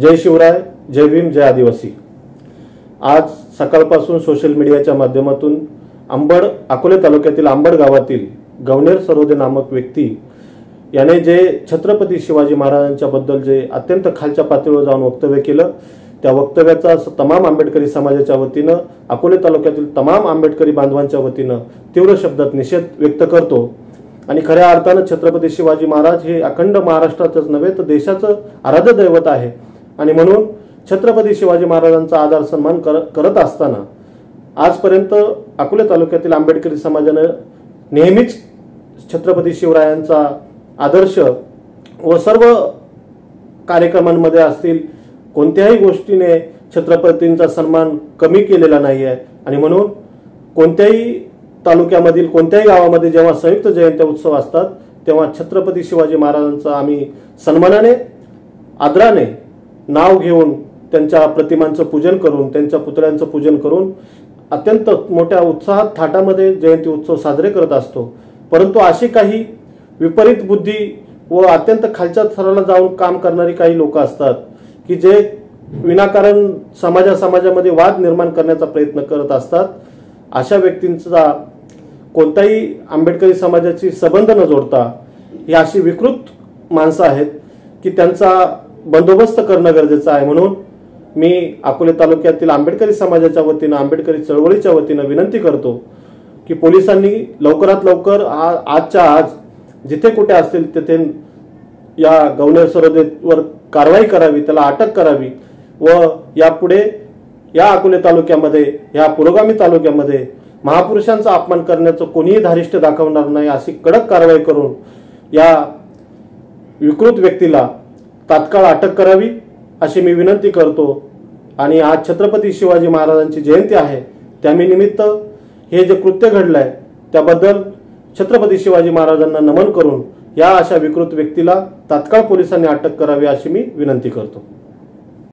जय शिवराय, जय भीम, जय आदिवासी। आज सकाळपासून सोशल मीडियाच्या माध्यमातून अकोले तालुक्यातील अंबड गावातील गवनेर सरोदे नामक व्यक्ती याने जे छत्रपती शिवाजी महाराजांच्या बद्दल जे अत्यंत खालच्या पातळीवर जाऊन वक्तव्य केलं, त्या वक्तव्याचा तमाम आंबेडकरी समाजाच्या वतीनं, अकोले तालुक्यातील तमाम आंबेडकरी बांधवांच्या वतीनं तीव्र शब्दात निषेध व्यक्त करतो। आणि खऱ्या अर्थानं छत्रपती शिवाजी महाराज हे अखंड महाराष्ट्राचंच नव्हे तर देशाचं आराध्य दैवत आहे। आणि म्हणून छत्रपती शिवाजी महाराजांचा आदर सन्मान करत असताना आजपर्यंत अकोले तालुक्यातील आंबेडकरी समाजाने नेहमीच छत्रपती शिवरायांचा आदर्श व सर्व कार्यक्रमांमध्ये असतील कोणत्याही गोष्टीने छत्रपतींचा सन्मान कमी केलेला नाही आहे। आणि म्हणून कोणत्याही तालुक्यामधील कोणत्याही गावामध्ये जेव्हा संयुक्त जयंती उत्सव असतात तेव्हा छत्रपती शिवाजी महाराजांचा आम्ही सन्मानाने आदराने नाव घेऊन त्यांच्या प्रतिमांचं पूजन करून त्यांच्या पुतळ्यांचं पूजन करून अत्यंत मोठ्या उत्साहात थाटामध्ये जयंती उत्सव साजरे करत असतो। परंतु अशी काही विपरीत बुद्धी व अत्यंत खालच्या स्तराला जाऊन काम करणारी काही लोक असतात की जे विनाकारण समाजामध्ये वाद निर्माण करण्याचा प्रयत्न करत असतात। अशा व्यक्तींचा कोणताही आंबेडकरी समाजाची संबंध न जोडता ही अशी विकृत माणसं आहेत की त्यांचा बंदोबस्त करणं गरजेचं आहे। म्हणून मी अकोले तालुक्यातील आंबेडकरी समाजाच्या वतीनं आंबेडकरी चळवळीच्या वतीनं विनंती करतो की पोलिसांनी लवकरात लवकर आजच्या आज जिथे कुठे असतील तिथे या गवनेर सरोदेवर कारवाई करावी, त्याला अटक करावी व यापुढे या अकोले तालुक्यामध्ये या पुरोगामी तालुक्यामध्ये महापुरुषांचा अपमान करण्याचं कोणीही धारिष्ट दाखवणार नाही अशी कडक कारवाई करून या विकृत व्यक्तीला तात्काळ अटक करावी अशी मी विनंती करतो। आणि आज छत्रपती शिवाजी महाराजांची जयंती आहे, त्यानिमित्त हे जे कृत्य घडलंय त्याबद्दल छत्रपती शिवाजी महाराजांना नमन करून या अशा विकृत व्यक्तीला तात्काळ पोलिसांनी अटक करावी अशी मी विनंती करतो।